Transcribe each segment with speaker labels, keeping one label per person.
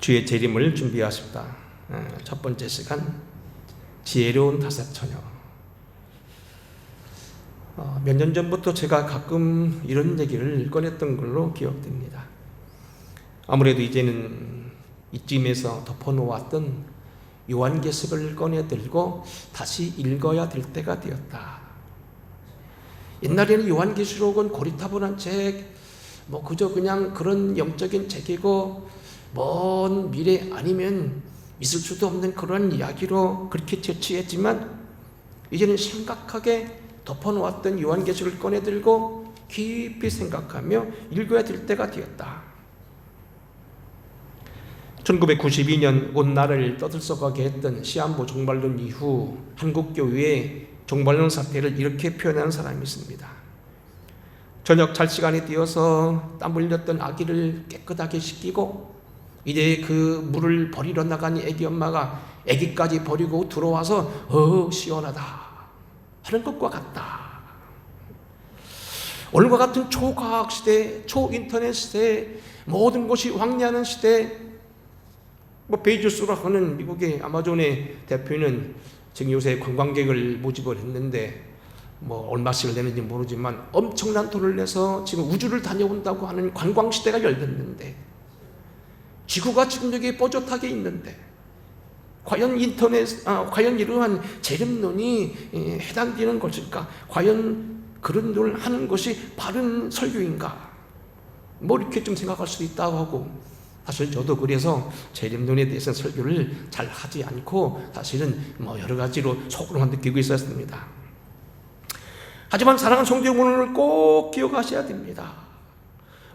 Speaker 1: 주의 재림을 준비하십니다. 첫 번째 시간, 지혜로운 다섯 처녀. 몇 년 전부터 제가 가끔 이런 얘기를 꺼냈던 걸로 기억됩니다. 아무래도 이제는 이쯤에서 덮어놓았던 요한계시록을 꺼내들고 다시 읽어야 될 때가 되었다. 옛날에는 요한계시록은 고리타분한 책, 그저 그냥 그런 영적인 책이고 먼 미래 아니면 있을 수도 없는 그런 이야기로 그렇게 채취했지만, 이제는 심각하게 덮어놓았던 요한계시록을 꺼내들고 깊이 생각하며 읽어야 될 때가 되었다. 1992년 온 나라를 떠들썩하게 했던 시한부 종말론 이후 한국교회의 종말론 사태를 이렇게 표현하는 사람이 있습니다. 저녁 잘 시간이 되어서 땀 흘렸던 아기를 깨끗하게 씻기고 이제 그 물을 버리러 나간 애기 엄마가 애기까지 버리고 들어와서 시원하다 하는 것과 같다. 오늘과 같은 초과학 시대, 초인터넷 시대, 모든 것이 왕래하는 시대, 베이조스라고 하는 미국의 아마존의 대표는 지금 요새 관광객을 모집을 했는데 얼마씩을 내는지 모르지만 엄청난 돈을 내서 지금 우주를 다녀온다고 하는 관광 시대가 열렸는데, 지구가 지금 여기에 뽀젓하게 있는데 과연 과연 이러한 재림론이 해당되는 것일까? 과연 그런 걸 하는 것이 바른 설교인가? 이렇게 좀 생각할 수도 있다고 하고, 사실 저도 그래서 재림론에 대해서 설교를 잘 하지 않고 사실은 여러 가지로 속으로만 느끼고 있었습니다. 하지만 사랑하는 성도 여러분을 꼭 기억하셔야 됩니다.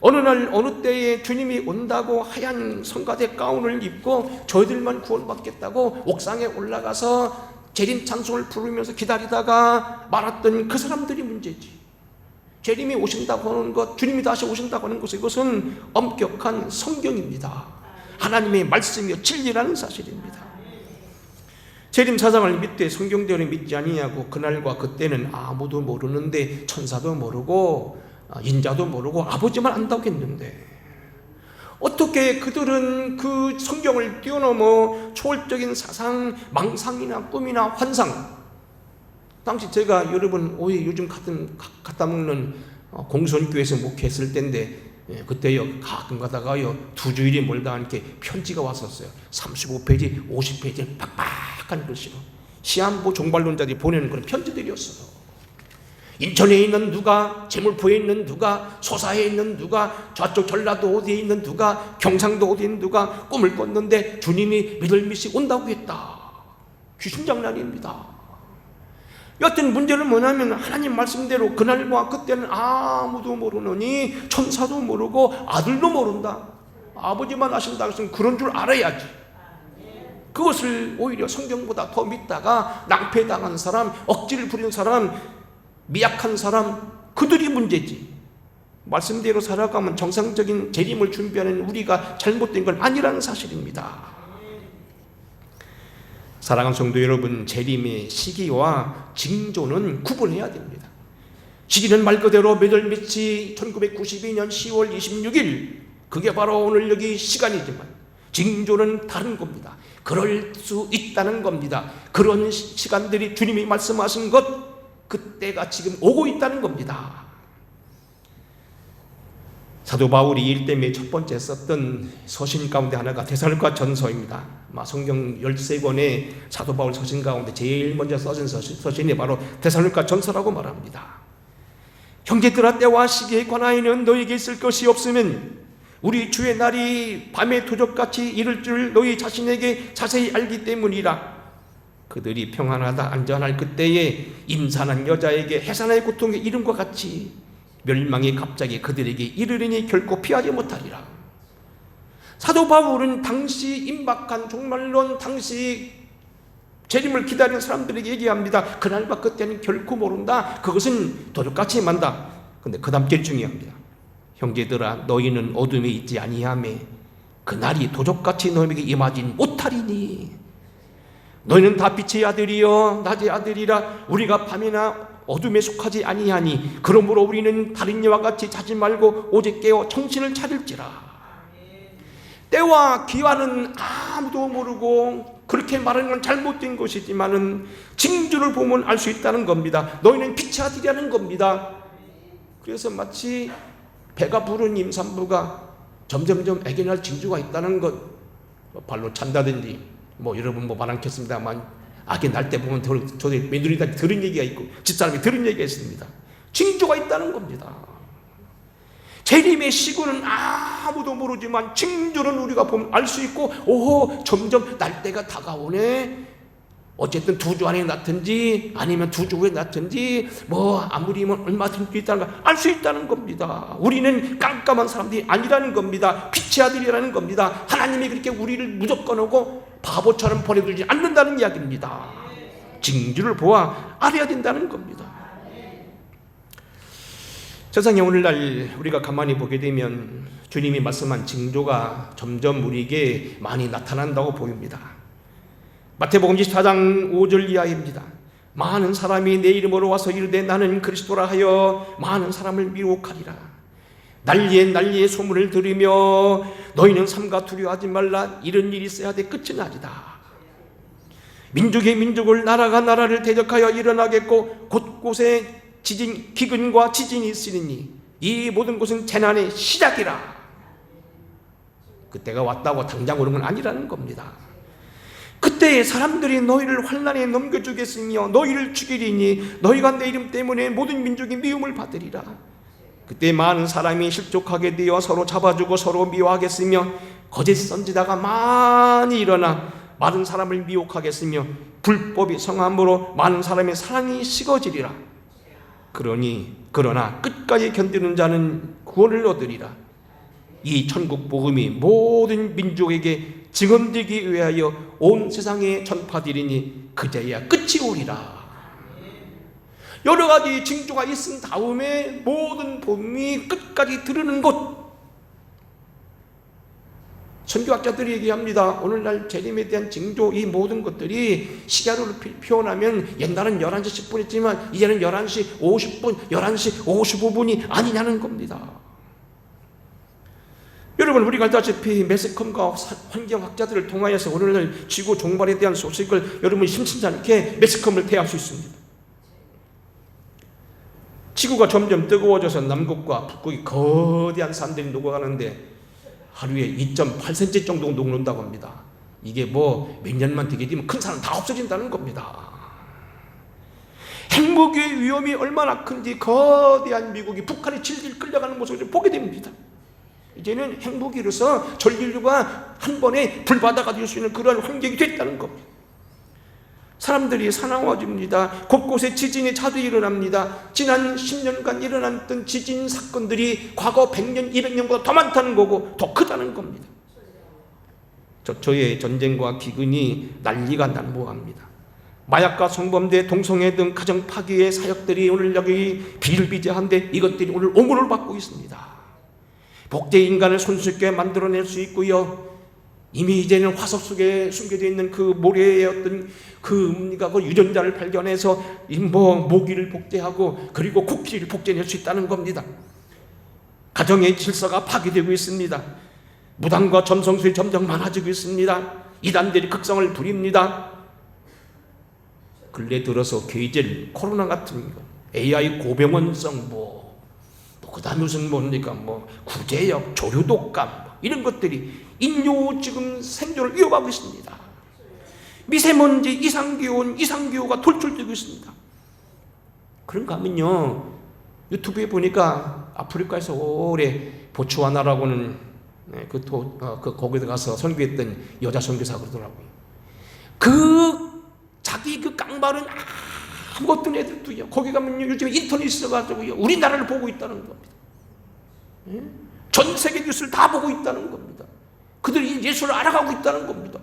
Speaker 1: 어느 날 어느 때에 주님이 온다고 하얀 성가대 가운을 입고 저희들만 구원받겠다고 옥상에 올라가서 재림 찬송을 부르면서 기다리다가 말았던 그 사람들이 문제지. 재림이 오신다고 하는 것, 주님이 다시 오신다고 하는 것, 이것은 엄격한 성경입니다. 하나님의 말씀이요 진리라는 사실입니다. 재림 사상을 믿되 성경대로 믿지 아니하고 그날과 그때는 아무도 모르는데 천사도 모르고 인자도 모르고 아버지만 안다고 했는데, 어떻게 그들은 그 성경을 뛰어넘어 초월적인 사상, 망상이나 꿈이나 환상, 당시 제가 여러분 요즘 갖다 먹는 공손교회에서 목회했을 때인데, 그때요 가끔 가다가요 2주일이 멀다 하니까 편지가 왔었어요. 35페이지, 50페이지 빡빡한 글씨로 시한부 종말론자들이 보내는 그런 편지들이었어요. 인천에 있는 누가, 제물포에 있는 누가, 소사에 있는 누가, 저쪽 전라도 어디에 있는 누가, 경상도 어디에 있는 누가 꿈을 꿨는데 주님이 믿을미시 온다고 했다. 귀신장난입니다. 여하튼 문제는 뭐냐면, 하나님 말씀대로 그날과 그때는 아무도 모르느니 천사도 모르고 아들도 모른다. 아버지만 아신다. 그래서 그런 줄 알아야지. 그것을 오히려 성경보다 더 믿다가 낭패당한 사람, 억지를 부린 사람, 미약한 사람, 그들이 문제지. 말씀대로 살아가면 정상적인 재림을 준비하는 우리가 잘못된 건 아니라는 사실입니다. 사랑하는 성도 여러분, 재림의 시기와 징조는 구분해야 됩니다. 시기는 말 그대로 매절미치 1992년 10월 26일, 그게 바로 오늘 여기 시간이지만 징조는 다른 겁니다. 그럴 수 있다는 겁니다. 그런 시간들이 주님이 말씀하신 것, 그때가 지금 오고 있다는 겁니다. 사도 바울이 일 때문에 첫 번째 썼던 서신 가운데 하나가 데살로니가 전서입니다. 성경 13권의 사도 바울 서신 가운데 제일 먼저 써진 서신이 바로 데살로니가 전서라고 말합니다. 형제들아, 때와 시기에 관하여는 너희에게 있을 것이 없으면 우리 주의 날이 밤의 도적같이 이를 줄 너희 자신에게 자세히 알기 때문이라. 그들이 평안하다 안전할 그때에 임산한 여자에게 해산의 고통의 이름과 같이 멸망이 갑자기 그들에게 이르리니 결코 피하지 못하리라. 사도 바울은 당시 임박한 종말론, 당시 재림을 기다리는 사람들에게 얘기합니다. 그날과 그때는 결코 모른다. 그것은 도둑같이 만다. 근데 그 다음 게 중요합니다. 형제들아, 너희는 어둠에 있지 아니하며 그날이 도둑같이 너희에게 임하지 못하리니. 너희는 다 빛의 아들이여 낮의 아들이라. 우리가 밤이나 어둠에 속하지 아니하니 그러므로 우리는 다른 이와 같이 자지 말고 오직 깨어 정신을 차릴지라. 때와 기한은 아무도 모르고 그렇게 말하는 건 잘못된 것이지만은 징조를 보면 알 수 있다는 겁니다. 너희는 빛의 아들이라는 겁니다. 그래서 마치 배가 부른 임산부가 점점점 아기 낳을 징조가 있다는 것, 발로 찬다든지 여러분 말 않겠습니다만 아기 낳을 때 보면 저희 며느리들이 들은 얘기가 있고 집사람이 들은 얘기가 있습니다. 징조가 있다는 겁니다. 재림의 시구는 아무도 모르지만 징조는 우리가 보면 알 수 있고, 오호, 점점 날 때가 다가오네. 어쨌든 2주 안에 낳든지 아니면 2주 후에 낳든지 아무리면 얼마든지 있다는 걸 알 수 있다는 겁니다. 우리는 깜깜한 사람들이 아니라는 겁니다. 빛의 아들이라는 겁니다. 하나님이 그렇게 우리를 무조건 하고 바보처럼 보내두지 않는다는 이야기입니다. 징조를 보아 알아야 된다는 겁니다. 세상에 오늘날 우리가 가만히 보게 되면 주님이 말씀한 징조가 점점 우리에게 많이 나타난다고 보입니다. 마태복음 24장 5절 이하입니다. 많은 사람이 내 이름으로 와서 이르되 나는 그리스도라 하여 많은 사람을 미혹하리라. 난리에 소문을 들으며 너희는 삼가 두려워하지 말라. 이런 일이 있어야 돼 끝은 아니다. 민족의 민족을 나라가 나라를 대적하여 일어나겠고 곳곳에 기근과 지진이 있으니 이 모든 것은 재난의 시작이라. 그때가 왔다고 당장 오는 건 아니라는 겁니다. 그때 사람들이 너희를 환난에 넘겨주겠으며 너희를 죽이리니 너희가 내 이름 때문에 모든 민족이 미움을 받으리라. 그때 많은 사람이 실족하게 되어 서로 잡아주고 서로 미워하겠으며 거짓 선지자가 많이 일어나 많은 사람을 미혹하겠으며 불법이 성함으로 많은 사람의 사랑이 식어지리라. 그러나 끝까지 견디는 자는 구원을 얻으리라. 이 천국 복음이 모든 민족에게 증언되기 위하여 온 세상에 전파되리니 그제야 끝이 오리라. 여러 가지 징조가 있은 다음에 모든 복음이 끝까지 들으는 것. 선교학자들이 얘기합니다. 오늘날 재림에 대한 징조, 이 모든 것들이 시간으로 표현하면 옛날은 11시 10분 했지만 이제는 11시 50분, 11시 55분이 아니냐는 겁니다. 여러분, 우리가 알다시피 매스컴과 환경학자들을 통하여서 오늘날 지구 종말에 대한 소식을 여러분이 심심치 않게 매스컴을 대할 수 있습니다. 지구가 점점 뜨거워져서 남극과 북극이 거대한 산들이 녹아가는데 하루에 2.8cm 정도 녹는다고 합니다. 이게 몇 년만 되게 되면 큰 산은 다 없어진다는 겁니다. 핵무기의 위험이 얼마나 큰지 거대한 미국이 북한에 질질 끌려가는 모습을 보게 됩니다. 이제는 핵무기로서 전 인류가 한 번에 불바다가 될 수 있는 그러한 환경이 됐다는 겁니다. 사람들이 사나워집니다. 곳곳에 지진이 자주 일어납니다. 지난 10년간 일어났던 지진 사건들이 과거 100년, 200년보다 더 많다는 거고 더 크다는 겁니다. 저의 전쟁과 기근이 난리가 난무합니다. 마약과 성범죄, 동성애 등 가정 파괴의 사역들이 오늘 여기 비일비재한데 이것들이 오늘 오물을 받고 있습니다. 복제 인간을 손쉽게 만들어낼 수 있고요. 이미 이제는 화석 속에 숨겨져 있는 그 모래의 어떤 그 유전자를 발견해서 모기를 복제하고 그리고 쿠키를 복제해낼 수 있다는 겁니다. 가정의 질서가 파괴되고 있습니다. 무당과 점성술이 점점 많아지고 있습니다. 이단들이 극성을 부립니다. 근래 들어서 계절 코로나 같은 거, AI 고병원성 그다음에 무슨 구제역, 조류독감 이런 것들이 인류 지금 생존을 위협하고 있습니다. 미세먼지, 이상기온, 이상기후가 돌출되고 있습니다. 그런가 하면요, 유튜브에 보니까 아프리카에서 오래 보츠와나라고는 거기에 가서 선교했던 여자 선교사가 그러더라고요. 자기 깡마른 아무것도 애들도요, 거기 가면요, 요즘에 인터넷 있어가지고요, 우리나라를 보고 있다는 겁니다. 전 세계 뉴스를 다 보고 있다는 겁니다. 그들이 예수를 알아가고 있다는 겁니다.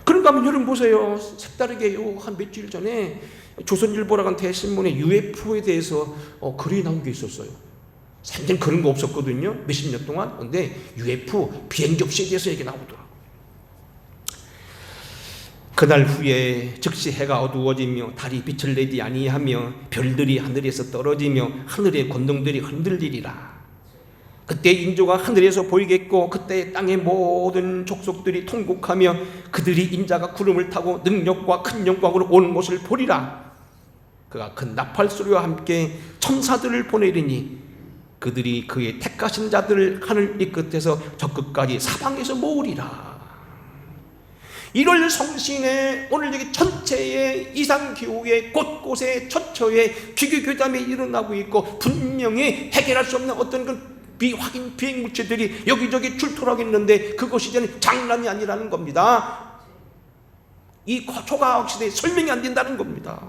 Speaker 1: 그런가 하면 여러분 보세요. 색다르게요, 한 며칠 전에 조선일보라는 대신문에 UFO에 대해서 글이 나온 게 있었어요. 완전 그런 거 없었거든요, 몇십 년 동안. 그런데 UFO 비행 접시에 대해서 얘기 나오더라고요. 그날 후에 즉시 해가 어두워지며 달이 빛을 내지 아니하며 별들이 하늘에서 떨어지며 하늘의 권능들이 흔들리리라. 그때 인조가 하늘에서 보이겠고 그때 땅의 모든 족속들이 통곡하며 그들이 인자가 구름을 타고 능력과 큰 영광으로 오는 것을 보리라. 그가 큰 나팔 소리와 함께 천사들을 보내리니 그들이 그의 택하신 자들을 하늘 이 끝에서 저 끝까지 사방에서 모으리라. 1월 성신에 오늘 여기 전체의 이상기후에 곳곳에 처처에 기교교담이 일어나고 있고 분명히 해결할 수 없는 어떤 그 비확인 비행물체들이 여기저기 출토하고 있는데 그것이 이제는 장난이 아니라는 겁니다. 이 초과학 시대에 설명이 안 된다는 겁니다.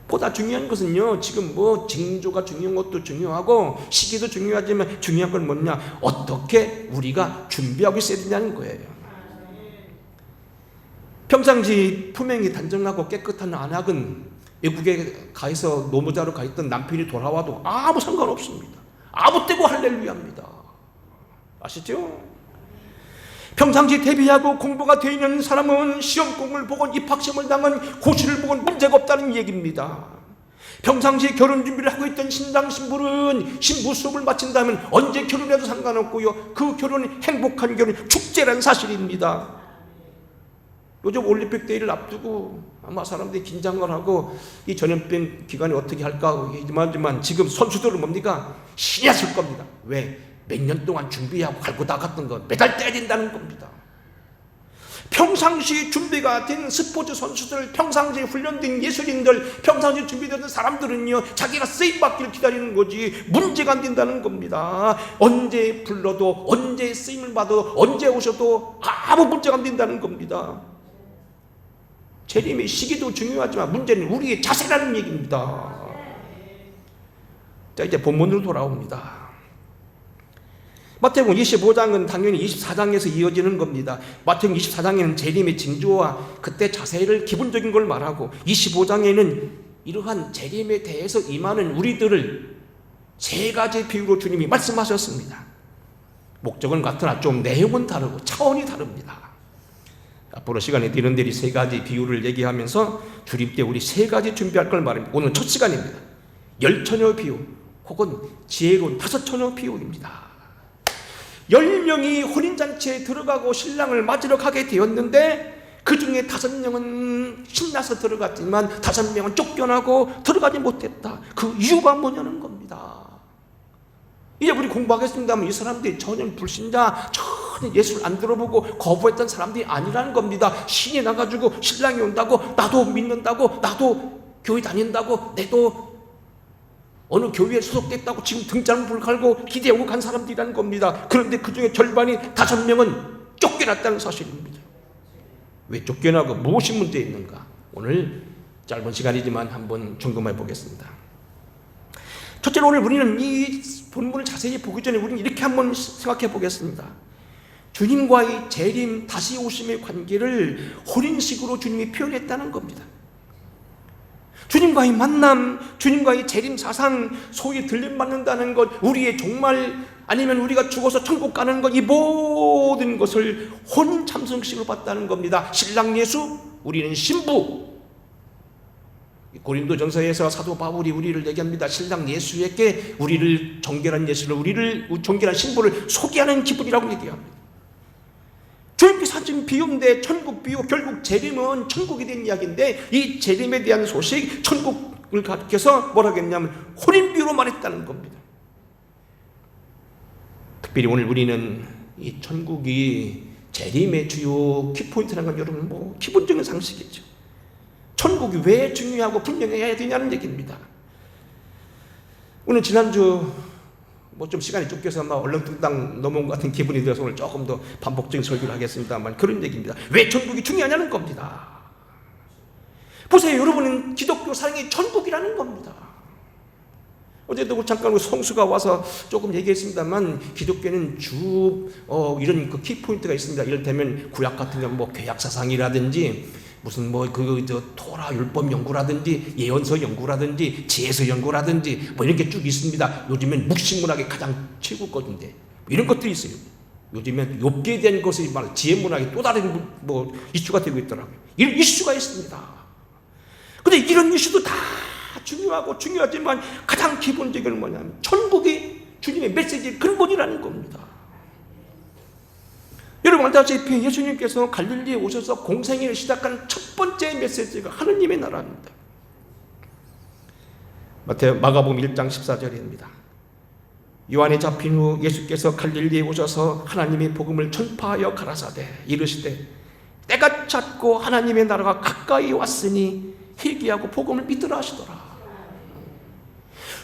Speaker 1: 보다 중요한 것은요, 지금 뭐 징조가 중요한 것도 중요하고 시기도 중요하지만 중요한 건 뭐냐, 어떻게 우리가 준비하고 있어야 되냐는 거예요. 평상시 품행이 단정하고 깨끗한 안악은 외국에 가서 노무자로 가 있던 남편이 돌아와도 아무 상관없습니다. 아무 때고 할렐루야입니다. 아시죠? 평상시 대비하고 공부가 되어 있는 사람은 시험공을 보건 입학시험을 당한 고시를 보건 문제가 없다는 얘기입니다. 평상시 결혼 준비를 하고 있던 신랑 신부는 신부 수업을 마친다면 언제 결혼해도 상관없고요, 그 결혼이 행복한 결혼, 축제란 사실입니다. 요즘 올림픽 대회를 앞두고 아마 사람들이 긴장을 하고 이 전염병 기간에 어떻게 할까 하지만 지금 선수들은 뭡니까? 신이 났을 겁니다. 왜? 몇 년 동안 준비하고 갈고 닦았던 거 매달 떼야 된다는 겁니다. 평상시 준비가 된 스포츠 선수들, 평상시에 훈련된 예술인들, 평상시에 준비되는 사람들은요, 자기가 쓰임받기를 기다리는 거지 문제가 안 된다는 겁니다. 언제 불러도, 언제 쓰임을 받아도, 언제 오셔도 아무 문제가 안 된다는 겁니다. 재림의 시기도 중요하지만 문제는 우리의 자세라는 얘기입니다. 자, 이제 본문으로 돌아옵니다. 마태복음 25장은 당연히 24장에서 이어지는 겁니다. 마태복음 24장에는 재림의 징조와 그때 자세를 기본적인 걸 말하고 25장에는 이러한 재림에 대해서 임하는 우리들을 세 가지 비유로 주님이 말씀하셨습니다. 목적은 같으나 좀 내용은 다르고 차원이 다릅니다. 앞으로 시간이 되는 대로 세 가지 비유를 얘기하면서 주님 때 우리 세 가지 준비할 걸 말합니다. 오늘 첫 시간입니다. 열처녀 비유 혹은 지혜로운 다섯처녀 비유입니다. 10명이 혼인잔치에 들어가고 신랑을 맞으러 가게 되었는데 그 중에 5명은 신나서 들어갔지만 5명은 쫓겨나고 들어가지 못했다. 그 이유가 뭐냐는 겁니다. 이제 우리 공부하겠습니다만 이 사람들이 전혀 불신자, 전혀 예수를 안 들어보고 거부했던 사람들이 아니라는 겁니다. 신이 나가지고 신랑이 온다고, 나도 믿는다고, 나도 교회 다닌다고, 내도 어느 교회에 소속됐다고 지금 등잔불 갈고 기대하고 간 사람들이라는 겁니다. 그런데 그 중에 절반이 5명은 쫓겨났다는 사실입니다. 왜 쫓겨나고 무엇이 문제 있는가? 오늘 짧은 시간이지만 한번 점검해 보겠습니다. 첫째로 오늘 우리는 이 본문을 자세히 보기 전에 우리는 이렇게 한번 생각해 보겠습니다. 주님과의 재림, 다시 오심의 관계를 혼인식으로 주님이 표현했다는 겁니다. 주님과의 만남, 주님과의 재림 사상, 소위 들림받는다는 것, 우리의 종말, 아니면 우리가 죽어서 천국 가는 것, 이 모든 것을 혼인 참석식으로 봤다는 겁니다. 신랑 예수, 우리는 신부. 고린도전서에서 사도 바울이 우리를 얘기합니다. 신랑 예수에게 우리를 정결한 예수를, 우리를 정결한 신부를 소개하는 기분이라고 얘기합니다. 주님께서 하신 비유인데 천국 비유, 결국 재림은 천국에 대한 이야기인데 이 재림에 대한 소식, 천국을 가리켜서 뭐라고 했냐면 혼인 비유로 말했다는 겁니다. 특별히 오늘 우리는 이 천국이 재림의 주요 키포인트라는 건 여러분 뭐 기본적인 상식이죠. 천국이 왜 중요하고 분명해야 되냐는 얘기입니다. 오늘 지난주 뭐 좀 시간이 쫓겨서 막 얼렁뚱땅 넘어온 것 같은 기분이 들어서 오늘 조금 더 반복적인 설교를 하겠습니다만 그런 얘기입니다. 왜 천국이 중요하냐는 겁니다. 보세요, 여러분은 기독교 사랑의 천국이라는 겁니다. 어제도 잠깐 성수가 와서 조금 얘기했습니다만 기독교는 이런 그 키포인트가 있습니다. 이를테면 구약 같은 경우 뭐 개약사상이라든지 무슨 토라 율법 연구라든지 예언서 연구라든지 지혜서 연구라든지 뭐 이런 게 쭉 있습니다. 요즘엔 묵신문학이 가장 최고 것인데 이런 것들이 있어요. 요즘엔 욥기에 대한 것이 말 지혜문학이 또 다른 뭐 이슈가 되고 있더라고요. 이런 이슈가 있습니다. 근데 이런 이슈도 다 중요하고 중요하지만 가장 기본적인 건 뭐냐면 천국이 주님의 메시지의 근본이라는 겁니다. 여러분 알다시피 예수님께서 갈릴리에 오셔서 공생애를 시작한 첫 번째 메시지가 하느님의 나라입니다. 마가복음 1장 14절입니다. 요한이 잡힌 후 예수께서 갈릴리에 오셔서 하나님의 복음을 전파하여 가라사대 이르시되 때가 찼고 하나님의 나라가 가까이 왔으니 회개하고 복음을 믿으라 하시더라.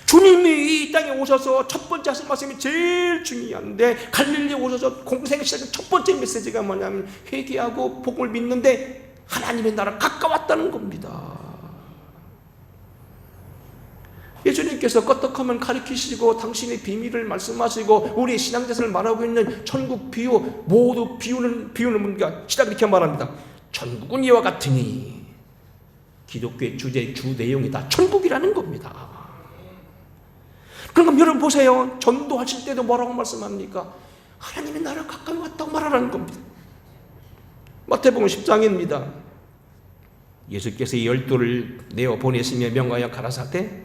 Speaker 1: 주님이 이 땅에 오셔서 첫 번째 하신 말씀이 제일 중요한데, 갈릴리에 오셔서 공생의 시작한 첫 번째 메시지가 뭐냐면 회개하고 복음을 믿는데 하나님의 나라가 가까웠다는 겁니다. 예수님께서 껐떡하면 가르치시고 당신의 비밀을 말씀하시고 우리의 신앙대사를 말하고 있는 천국 비유, 모두 비유는 뭔가 시작 이렇게 말합니다. 천국은 이와 같으니, 기독교의 주제 주 내용이 다 천국이라는 겁니다. 그러니까 여러분 보세요. 전도하실 때도 뭐라고 말씀합니까? 하나님의 나라가 가까이 왔다고 말하라는 겁니다. 마태복음 10장입니다. 예수께서 이 12를 내어 보내시며 명하여 가라사대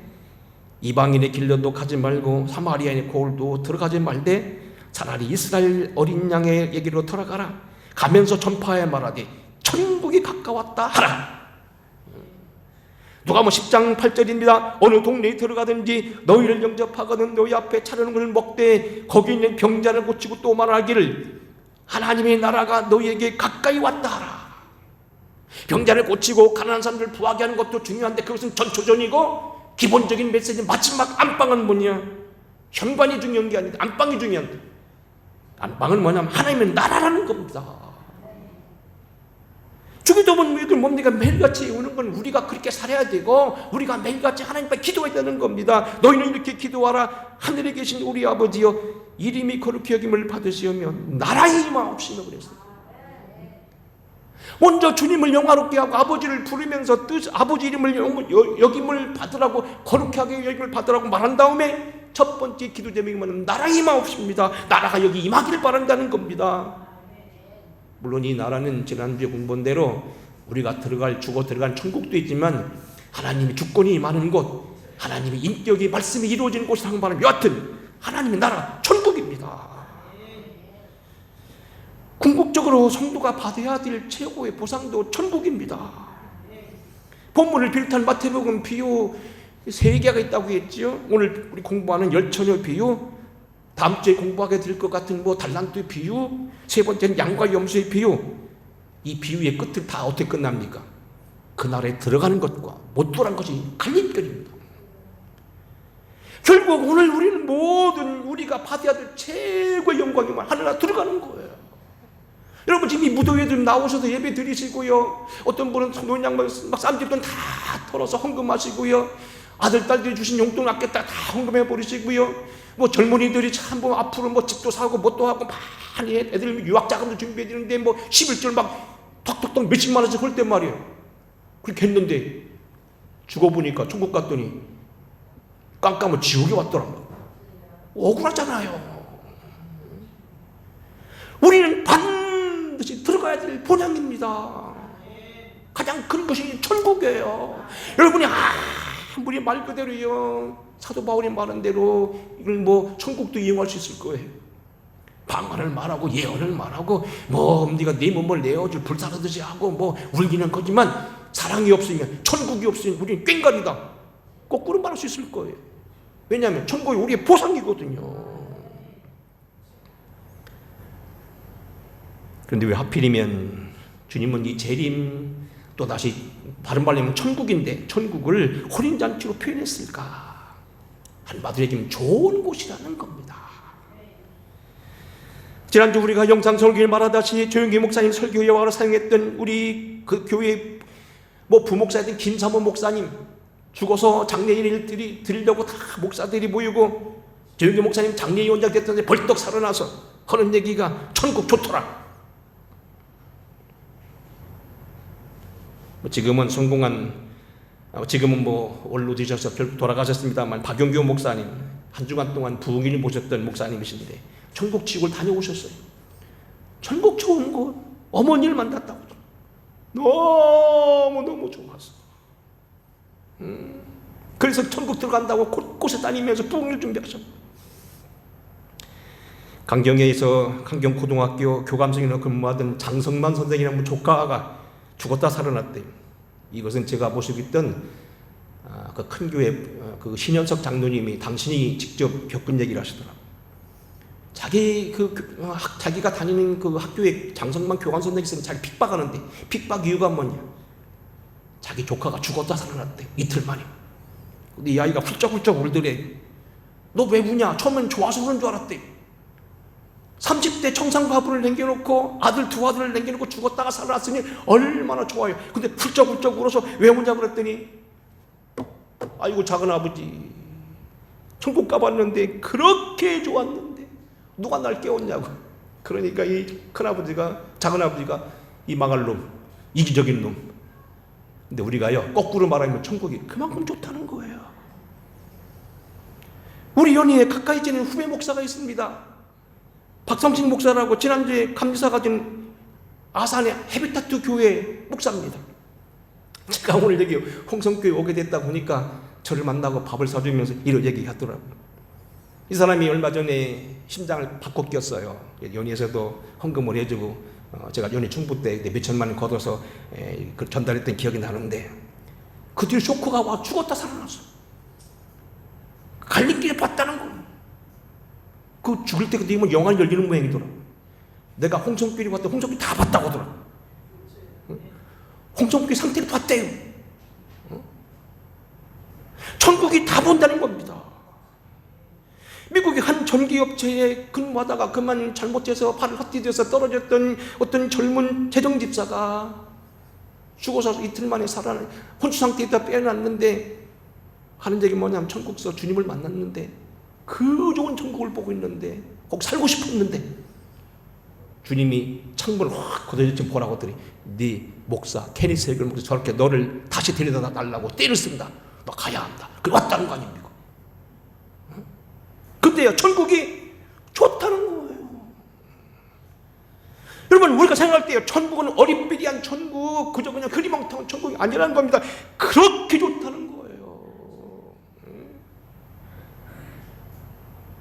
Speaker 1: 이방인의 길로도 가지 말고 사마리아인의 고을도 들어가지 말되 차라리 이스라엘 어린 양의 얘기로 들어가라. 가면서 전파해 말하되 천국이 가까웠다 하라. 누가복음 10장 8절입니다. 어느 동네에 들어가든지 너희를 영접하거든 너희 앞에 차려놓은 것을 먹되 거기 있는 병자를 고치고 또 말하기를 하나님의 나라가 너희에게 가까이 왔다 하라. 병자를 고치고 가난한 사람들을 부하게 하는 것도 중요한데 그것은 전초전이고 기본적인 메시지 마지막 안방은 뭐냐? 현관이 중요한 게 아니다. 안방이 중요한데, 안방은 뭐냐면 하나님의 나라라는 겁니다. 주기도문 이걸 뭡니까? 매일같이 오는 건 우리가 그렇게 살아야 되고 우리가 매일같이 하나님 앞에 기도해야 되는 겁니다. 너희는 이렇게 기도하라. 하늘에 계신 우리 아버지여 이름이 거룩히 여김을 받으시오며 나라의 임하옵시며 그랬어요. 먼저 주님을 영화롭게 하고 아버지를 부르면서 아버지 이름을 여김을 받으라고, 거룩히 하게 여김을 받으라고 말한 다음에 첫 번째 기도 제목이 뭐냐면 나라의 임하옵십니다. 나라가 여기 임하기를 바란다는 겁니다. 물론 이 나라는 지난주에 공부한 대로 우리가 죽어 들어간 천국도 있지만 하나님의 주권이 임하는 곳, 하나님의 인격이 말씀이 이루어지는 곳이라고 말하면 여하튼 하나님의 나라 천국입니다. 궁극적으로 성도가 받아야 될 최고의 보상도 천국입니다. 본문을 비롯한 마태복음 비유 3개가 있다고 했죠. 오늘 우리 공부하는 열처녀 비유, 다음 주에 공부하게 될 것 같은 달란트 비유, 세 번째는 양과 염소의 비유. 이 비유의 끝을 다 어떻게 끝납니까? 그 나라에 들어가는 것과 못 들어간 것이 갈림길입니다. 결국 오늘 우리는 모든 우리가 받아야 될 최고의 영광이만 하늘나라 들어가는 거예요. 여러분 지금 이 무도회에 좀 나오셔서 예배 드리시고요. 어떤 분은 노인양 막 쌈집돈 다 털어서 헌금하시고요. 아들 딸들이 주신 용돈 아꼈다 다 헌금해 버리시고요. 젊은이들이 참 앞으로 집도 사고 뭣도 하고 많이 애들 유학 자금도 준비해 드리는데 11절 막 톡톡톡 몇십만 원씩 할 때 말이에요. 그렇게 했는데 죽어보니까 천국 갔더니 깜깜한 지옥에 왔더라고요. 억울하잖아요. 우리는 반드시 들어가야 될 본향입니다. 가장 큰 것이 천국이에요. 여러분이 아무리 말 그대로요, 사도 바울이 말한 대로 이걸 천국도 이용할 수 있을 거예요. 방언을 말하고 예언을 말하고 네가 네 몸을 내어줄 불사르듯이 하고 울기는 거지만 사랑이 없으면, 천국이 없으면 우리는 꽹가리다 거꾸로 말할 수 있을 거예요. 왜냐하면 천국이 우리의 보상이거든요. 그런데 왜 하필이면 주님은 이 재림, 또다시 다른 말로 하면 천국인데 천국을 혼인잔치로 표현했을까? 한마디로 얘기하면 좋은 곳이라는 겁니다. 지난주 우리가 영상 설교를 말하다시피 조영기 목사님 설교 여화로 사용했던 우리 그 교회 부목사였던 김사모 목사님, 죽어서 장례인을 드리려고 다 목사들이 모이고 조영기 목사님 장례인 원장 됐던데 벌떡 살아나서 하는 얘기가 천국 좋더라. 지금은 원로 되셔서 결국 돌아가셨습니다만 박용규 목사님 한 주간 동안 부흥인을 모셨던 목사님이신데 천국 지옥을 다녀오셨어요. 천국 좋은 곳, 어머니를 만났다고 너무너무 좋았어. 그래서 천국 들어간다고 곳곳에 다니면서 부흥을 준비하셨고, 강경에서 강경고등학교 교감생으로 근무하던 장성만 선생이라는 조카가 죽었다 살아났대요. 이것은 제가 모시고 있던 그 큰 교회 그 신현석 장로님이 당신이 직접 겪은 얘기를 하시더라고요. 자기가 다니는 그 학교에 장성만 교감 선생이 있으면 자기 핍박하는데, 핍박 이유가 뭐냐? 자기 조카가 죽었다 살아났대, 이틀 만에. 근데 이 아이가 훌쩍훌쩍 울더래. 너 왜 우냐? 처음엔 좋아서 우는 줄 알았대. 30대 청산가부를 남겨놓고 두 아들을 남겨놓고 죽었다가 살아났으니 얼마나 좋아요. 근데 훌쩍훌쩍 울어서 왜 우냐 그랬더니, 아이고 작은 아버지, 천국 가봤는데 그렇게 좋았는데 누가 날 깨웠냐고. 그러니까 이 큰아버지가, 작은 아버지가, 이 망할 놈, 이기적인 놈. 근데 우리가요, 거꾸로 말하면 천국이 그만큼 좋다는 거예요. 우리 연희에 가까이 지는 후배 목사가 있습니다. 박성식 목사라고 지난주에 감리사가 된 아산의 헤비타트 교회 목사입니다. 제가 오늘 여기 홍성교회 오게 됐다 보니까 저를 만나고 밥을 사주면서 이런 얘기 하더라고요. 이 사람이 얼마 전에 심장을 바꿔 꼈어요. 연희에서도 헌금을 해주고 제가 연희 충북 때 몇천만 원 걷어서 전달했던 기억이 나는데, 그 뒤에 쇼크가 와 죽었다 살아났어. 갈림길에 봤다는 거. 그 죽을 때 그때 영안이 열리는 모양이더라고. 내가 홍성교회 봤더니 홍성교회 다 봤다고 하더라고. 홍성교회 상태를 봤대요. 천국이 다 본다는 겁니다. 미국의 한 전기업체에 근무하다가 그만 잘못해서 발을 헛디뎌서 떨어졌던 어떤 젊은 재정집사가 죽어서 이틀 만에 살아난 혼수 상태에다 빼놨는데, 하는 얘기 뭐냐면 천국서 주님을 만났는데 그 좋은 천국을 보고 있는데 꼭 살고 싶었는데 주님이 창문을 확 걷어지지 보라고 하더니, 네 목사 케니스 헤글 목사 저렇게 너를 다시 데려다 달라고 때를 쓴다. 너 가야 한다. 그래 왔다는 거 아닙니까? 근데요, 천국이 좋다는 거예요. 여러분, 우리가 생각할 때요, 천국은 어리삐리한 천국, 그저 그냥 흐리멍텅한 천국이 아니라는 겁니다. 그렇게 좋다는 거예요.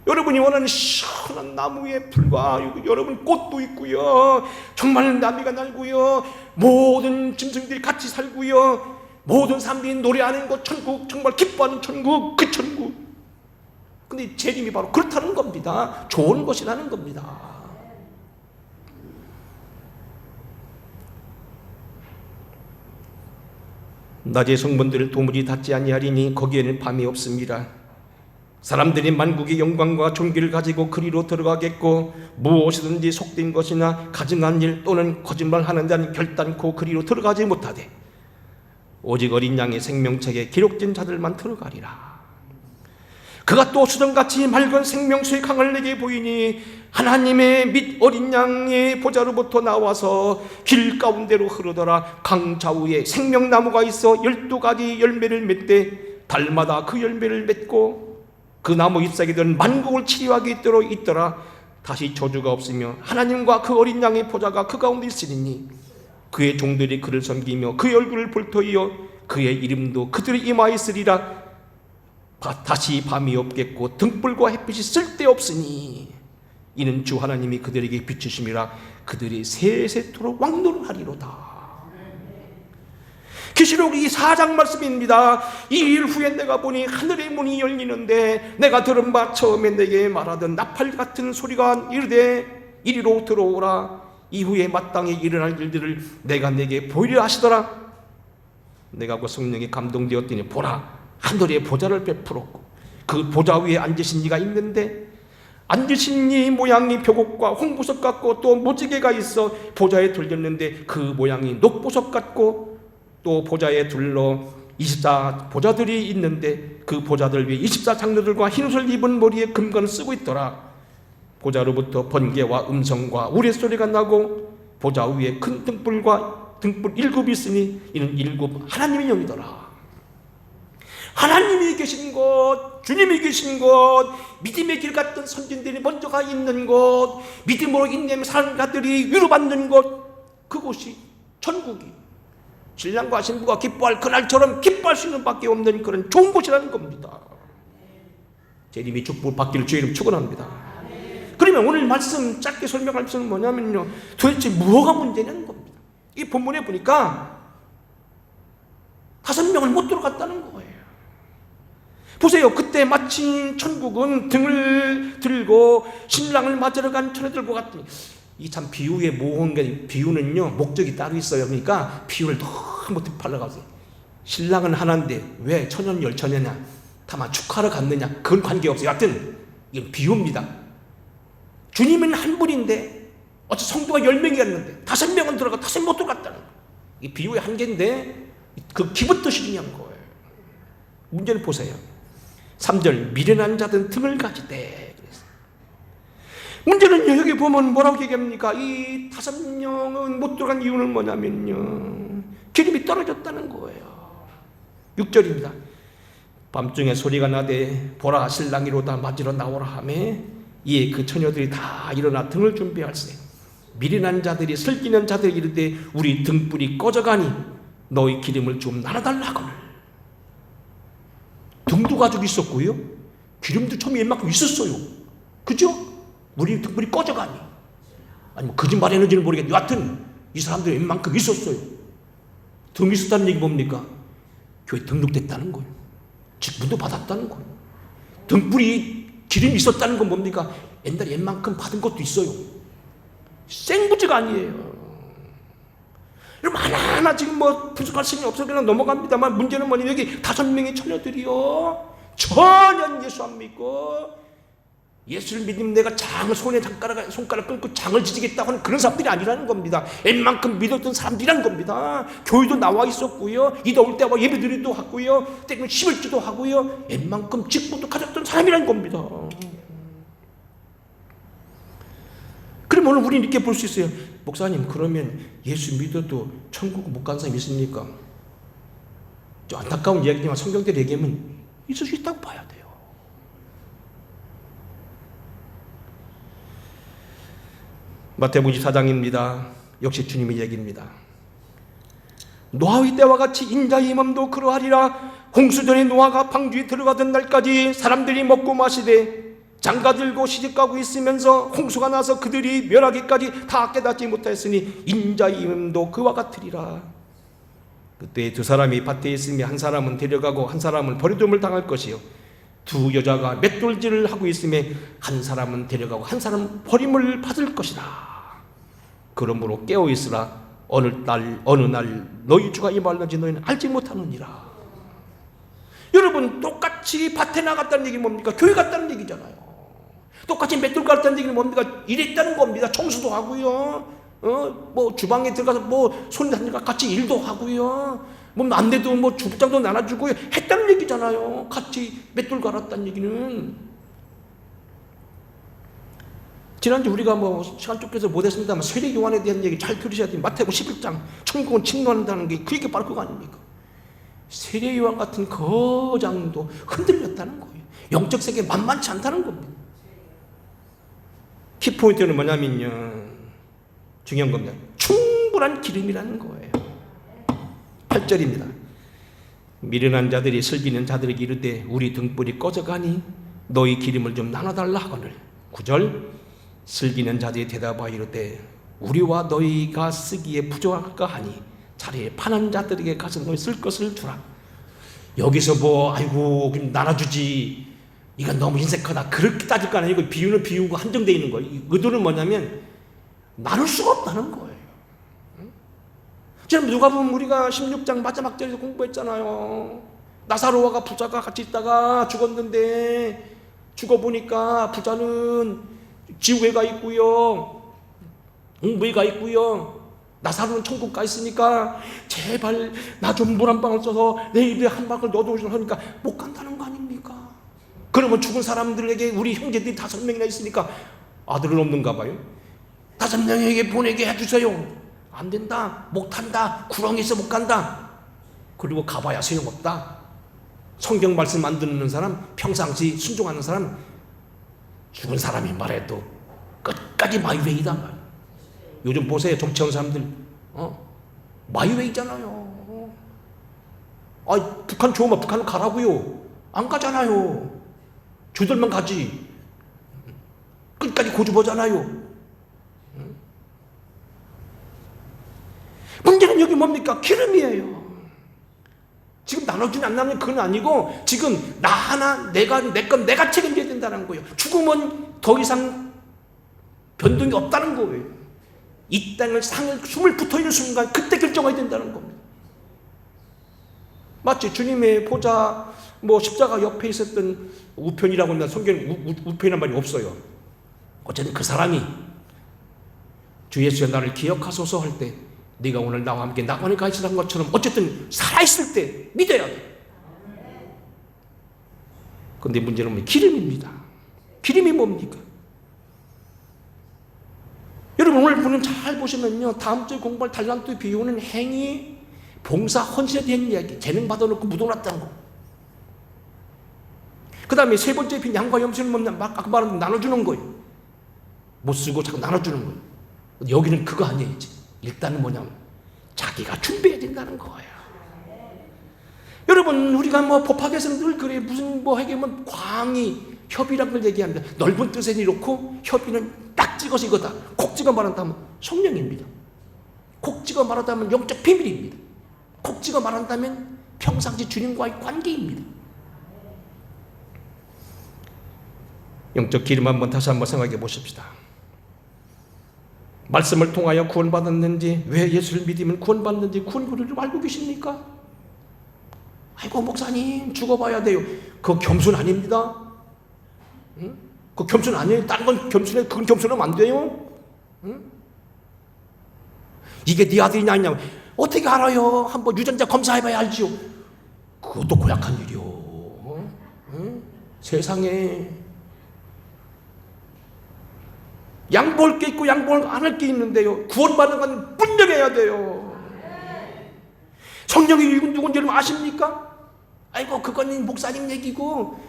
Speaker 1: 여러분이 원하는 시원한 나무의 풀과 여러분 꽃도 있고요, 정말 나비가 날고요, 모든 짐승들이 같이 살고요, 모든 사람들이 노래하는 것, 천국, 정말 기뻐하는 천국, 그 천국. 근데 재림이 바로 그렇다는 겁니다. 좋은 것이라는 겁니다. 낮에 성문들을 도무지 닫지 아니하리니 거기에는 밤이 없습니다. 사람들이 만국의 영광과 존귀를 가지고 그리로 들어가겠고, 무엇이든지 속된 것이나 가증한 일 또는 거짓말하는 자는 결단코 그리로 들어가지 못하되 오직 어린 양의 생명책에 기록된 자들만 들어가리라. 그가 또 수정같이 맑은 생명수의 강을 내게 보이니 하나님의 및 어린 양의 보좌로부터 나와서 길 가운데로 흐르더라. 강 좌우에 생명나무가 있어 12가지 열매를 맺되 달마다 그 열매를 맺고 그 나무 잎사귀들은 만국을 치료하게 있도록 있더라. 다시 저주가 없으며 하나님과 그 어린 양의 보좌가 그 가운데 있으리니 그의 종들이 그를 섬기며 그의 얼굴을 볼 터이요 그의 이름도 그들의 이마에 있으리라. 다시 밤이 없겠고 등불과 햇빛이 쓸데없으니 이는 주 하나님이 그들에게 비추심이라. 그들이 세세토록 왕노릇하리로다. 계시록 이 4장 말씀입니다. 이 일 후에 내가 보니 하늘의 문이 열리는데 내가 들은 바 처음에 내게 말하던 나팔 같은 소리가 이르되 이리로 들어오라. 이후에 마땅히 일어날 일들을 내가 내게 보이려 하시더라. 내가 그 성령에 감동되었더니 보라, 하늘의 보좌를 베풀었고 그 보좌 위에 앉으신 이가 있는데 앉으신 이 모양이 벽옥과 홍보석 같고 또 무지개가 있어 보좌에 둘렸는데 그 모양이 녹보석 같고 또 보좌에 둘러 24 보좌들이 있는데 그 보좌들 위에 24 장로들과 흰옷을 입은 머리에 금관을 쓰고 있더라. 보좌로부터 번개와 음성과 우레소리가 나고 보좌 위에 큰 등불과 등불 7이 있으니 이는 7 하나님의 영이더라. 하나님이 계신 곳, 주님이 계신 곳, 믿음의 길 같은 선진들이 먼저 가 있는 곳, 믿음으로 인내하며 사는 자들이 위로받는 곳, 그곳이 천국이 신랑과 신부가 기뻐할 그날처럼 기뻐할 수 있는 밖에 없는 그런 좋은 곳이라는 겁니다. 재림이 축복받기를 주의 이름 축원합니다. 그러면 오늘 말씀 짧게 설명할 것은 뭐냐면요, 도대체 뭐가 문제냐는 겁니다. 이 본문에 보니까 5명을 못 들어갔다는 거예요. 보세요. 그때 마침 천국은 등을 들고 신랑을 맞으러 간 처녀들과 같더니, 이 참 비유의 모호한 게, 비유는요 목적이 따로 있어요. 그러니까 비유를 너무 뒷팔러가지고, 신랑은 하나인데 왜 처녀는 10처녀냐, 다만 축하러 갔느냐, 그건 관계없어요. 하여튼 이건 비유입니다. 주님은 한 분인데 어째 성도가 10명이 갔는데 5명은 들어가 5명 못 들어갔다는 거예요. 이 비유의 한계인데 그 기분 뜻이 중요한 거예요. 문제를 보세요. 3절, 미련한 자들은 등을 가지되. 문제는 여기 보면 뭐라고 얘기합니까? 이 5명은 못 들어간 이유는 뭐냐면요, 기름이 떨어졌다는 거예요. 6절입니다. 밤중에 소리가 나되 보라 신랑이로다 맞으러 나오라 하매 이에 그 처녀들이 다 일어나 등을 준비할세. 미련한 자들이 슬기는 자들이 이르되 우리 등불이 꺼져가니 너희 기름을 좀 나눠달라 하거늘. 등도 가지고 있었고요, 기름도 처음에 이만큼 있었어요. 그죠? 우리 등불이 꺼져가니, 아니 뭐 거짓말했는지는 모르겠는데 여하튼 이 사람들이 웬만큼 있었어요. 등이 있었다는 얘기 뭡니까? 교회 등록됐다는 거예요. 직분도 받았다는 거예요. 등불이 기름이 있었다는 건 뭡니까? 옛날에 웬만큼 받은 것도 있어요. 생부지가 아니에요. 여러분, 하나하나 지금 뭐 분석할 시간이 없어서 그냥 넘어갑니다만, 문제는 뭐냐면 여기 5명의 처녀들이요, 전혀 예수 안 믿고 예수를 믿으면 내가 장을 손가락 끊고 장을 지지겠다고 하는 그런 사람들이 아니라는 겁니다. 웬만큼 믿었던 사람들이라는 겁니다. 교회도 나와 있었고요, 이도 올 때 예배드리기도 하고요, 때문에 심을지도 하고요, 웬만큼 직분도 가졌던 사람이라는 겁니다. 그럼 오늘 우리는 이렇게 볼 수 있어요. 목사님, 그러면 예수 믿어도 천국 못 간 사람이 있습니까? 좀 안타까운 이야기지만 성경대로 얘기하면 있을 수 있다고 봐야 돼요. 마태복음 24장입니다. 역시 주님의 얘기입니다. 노아의 때와 같이 인자의 임함도 그러하리라. 홍수전에 노아가 방주에 들어가던 날까지 사람들이 먹고 마시되 장가들고 시집가고 있으면서 홍수가 나서 그들이 멸하기까지 다 깨닫지 못하였으니 인자의 임함도 그와 같으리라. 그때 2사람이 밭에 있으며 한 사람은 데려가고 한 사람은 버려둠을 당할 것이요, 2 여자가 맷돌질을 하고 있으며 한 사람은 데려가고 한 사람은 버림을 받을 것이다. 그러므로 깨어있으라. 어느 날 너희 주가 임할는지 너희는 알지 못하느니라. 여러분, 똑같이 밭에 나갔다는 얘기는 뭡니까? 교회 갔다는 얘기잖아요. 똑같이 맷돌 갔다는 얘기는 뭡니까? 일했다는 겁니다. 청소도 하고요, 뭐 주방에 들어가서 뭐 손님과 같이 일도 하고요, 뭐 안 돼도 뭐 주장도 나눠주고요 했다는 얘기잖아요. 같이 맷돌 갈았다는 얘기는. 지난주 우리가 뭐 시간 쫓겨서 못했습니다만 세례 요한에 대한 얘기 잘 들으셔야 돼요. 마태복음 11장 천국은 침노한다는 게 그게 바로 그거 아닙니까? 세례 요한 같은 거장도 흔들렸다는 거예요. 영적 세계 만만치 않다는 겁니다. 키포인트는 뭐냐면요, 중요한 겁니다. 충분한 기름이라는 거예요. 8절입니다. 미련한 자들이 슬기는 자들에게 이르되 우리 등불이 꺼져가니 너희 기름을 좀 나눠달라 하거늘. 9절, 슬기는 자들이 대답하여 이르되 우리와 너희가 쓰기에 부족할까 하니 차라리 파는 자들에게 가서 너희 쓸 것을 주라. 여기서 뭐 아이고 그럼 나눠주지, 이건 너무 인색하다, 그렇게 따질 거 아니고 비유는 비유고 한정되어 있는 거예요. 의도는 뭐냐면 나눌 수가 없다는 거예요. 지금 누가 보면 우리가 16장 마지막 절에서 공부했잖아요. 나사로와 부자가 같이 있다가 죽었는데 죽어보니까 부자는 지옥에 가 있고요, 웅부에 가 있고요, 나사로는 천국 가 있으니까 제발 나 좀 물 한 방울 써서 내 입에 한 방울 넣어주시라 하니까 못 간다는 거 아닙니까? 그러면 죽은 사람들에게 우리 형제들이 5명이나 있으니까 아들은 없는가 봐요. 5명에게 보내게 해주세요. 안 된다, 못 탄다, 구렁이에서 못 간다. 그리고 가봐야 소용없다. 성경 말씀 안 듣는 사람, 평상시 순종하는 사람, 죽은 사람이 말해도 끝까지 마이웨이다 말. 요즘 보세요, 정치하는 사람들 마이웨이잖아요. 북한 좋으면 북한 가라고요. 안 가잖아요. 저들만 가지. 끝까지 고집하잖아요. 문제는 여기 뭡니까? 기름이에요. 지금 나눠주니 안 나누니 그건 아니고 지금 나 하나 내 건 내가 책임져야 된다는 거예요. 죽음은 더 이상 변동이 없다는 거예요. 이 땅을 숨을 붙어있는 순간 그때 결정해야 된다는 겁니다. 마치 주님의 보좌 십자가 옆에 있었던 우편이라고 하면 성경에 우편이란 말이 없어요. 어쨌든 그 사람이 주 예수여 나를 기억하소서 할 때 네가 오늘 나와 함께 낙원에 가 있었던 것처럼 어쨌든 살아있을 때 믿어야 돼. 그런데 문제는 기름입니다. 기름이 뭡니까? 여러분 오늘 보면 잘 보시면요, 다음 주에 공부할 달란트 비유는 행위, 봉사, 헌신에 대한 이야기, 재능 받아놓고 묻어놨다는 거. 그 다음에 세 번째 빈 양과 염소는 아까 말한 나눠주는 거예요. 못 쓰고 자꾸 나눠주는 거예요. 여기는 그거 아니에요. 이제 일단은 뭐냐면 자기가 준비해야 된다는 거예요. 여러분 우리가 법학에서는 늘 그래. 무슨 하게면 광의, 협의란 걸 얘기합니다. 넓은 뜻에 이렇고 협의는 딱 찍어서 이거다. 콕 찍어 말한다면 성령입니다. 콕 찍어 말한다면 영적 비밀입니다. 콕 찍어 말한다면 평상시 주님과의 관계입니다. 영적 기름 다시 한번 생각해 보십시다. 말씀을 통하여 구원받았는지, 왜 예수를 믿으면 구원받는지 구원을 알고 계십니까? 아이고 목사님 죽어봐야 돼요. 그거 겸손 아닙니다. 응? 그거 겸손 아니에요. 다른 건 겸손해. 그건 겸손하면 안 돼요. 응? 이게 네 아들이냐 아니냐 어떻게 알아요? 한번 유전자 검사해봐야 알지요. 그것도 고약한 일이요. 응? 세상에 양보할 게 있고 양보 안 할 게 있는데요. 구원받는 건 분명해야 돼요. 성령이 누군지 여러분 아십니까? 아이고 그건 목사님 얘기고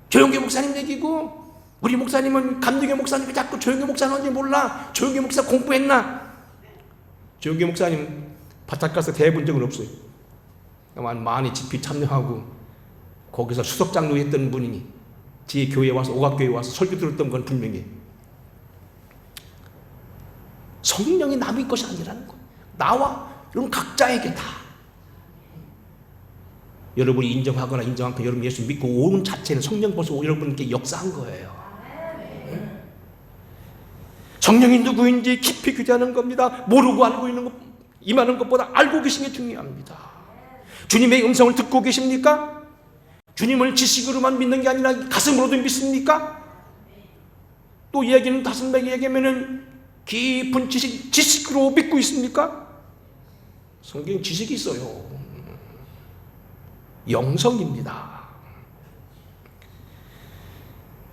Speaker 1: 조용기 목사님 얘기고 우리 목사님은 감독의 목사님이 자꾸 조용기 목사는 뭔지 몰라. 조용기 목사 공부했나? 조용기 목사님 바짝 가서 대회 본 적은 없어요. 많이 집회 참여하고 거기서 수석장로 했던 분이니 제 교회에 와서 오각교회에 와서 설교 들었던 건 분명해요. 성령이 남의 것이 아니라는 거예요. 나와 여러분 각자에게 다. 여러분이 인정하거나 인정 않고 여러분 예수 믿고 오는 자체는 성령 벌써 여러분께 역사한 거예요. 성령이 누구인지 깊이 규제하는 겁니다. 모르고 알고 있는 것, 임하는 것보다 알고 계시는 게 중요합니다. 주님의 음성을 듣고 계십니까? 주님을 지식으로만 믿는 게 아니라 가슴으로도 믿습니까? 또 얘기는 다섯 명이 얘기하면은 깊은 지식으로 믿고 있습니까? 성경 지식이 있어요. 영성입니다.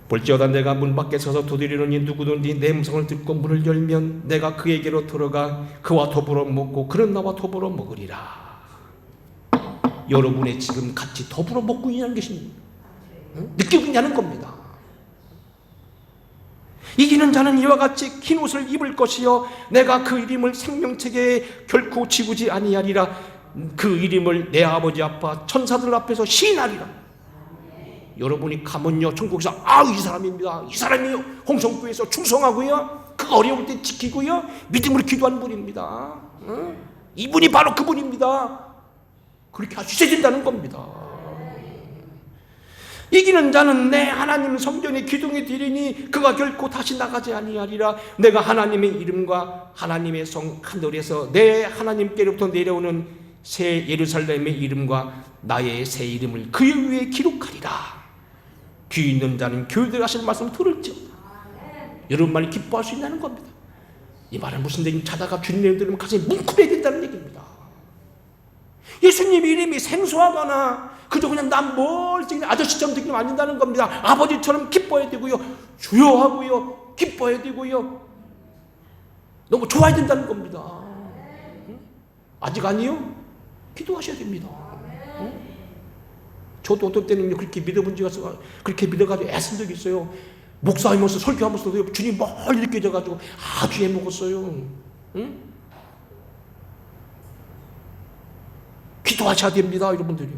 Speaker 1: 볼지어다 내가 문 밖에 서서 두드리노니 누구든지 내 음성을 듣고 문을 열면 내가 그에게로 들어가 그와 더불어 먹고 그는 나와 더불어 먹으리라. 여러분의 지금 같이 더불어 먹고 있냐는 것입니다. 느끼고 있냐는 겁니다. 이기는 자는 이와 같이 흰 옷을 입을 것이요 내가 그 이름을 생명책에 결코 지우지 아니하리라. 그 이름을 내 아버지 앞과 천사들 앞에서 시인하리라. 여러분이 가면요 천국에서 이 사람입니다. 이 사람이요 홍성교회에서 충성하고요 그 어려울 때 지키고요 믿음으로 기도하는 분입니다. 이분이 바로 그분입니다. 그렇게 하셔야 된다는 겁니다. 이기는 자는 내 하나님 성전의 기둥에 들이니 그가 결코 다시 나가지 아니하리라. 내가 하나님의 이름과 하나님의 성 하늘에서 내 하나님께로부터 내려오는 새 예루살렘의 이름과 나의 새 이름을 그 위에 기록하리라. 귀 있는 자는 교회들 하실 말씀 들을지어다. 여러분 말이 기뻐할 수 있다는 겁니다. 이 말은 무슨 얘기인지 찾아가 주님의 들으면 가슴이 뭉클해야 된다는 얘기입니다. 예수님 이름이 생소하거나 그저 그냥 난 멀찍이 아저씨처럼 듣기만 안 된다는 겁니다. 아버지처럼 기뻐해야 되고요 주여 하고요 기뻐해야 되고요 너무 좋아야 된다는 겁니다. 아직 아니요? 기도하셔야 됩니다. 저도 어떤 때는 그렇게 믿어본 적이 있어서 그렇게 믿어가지고 애쓴 적이 있어요. 목사하면서 설교하면서도 주님 멀리 느껴져가지고 아주 애먹었어요. 기도하셔야 됩니다, 여러분들이.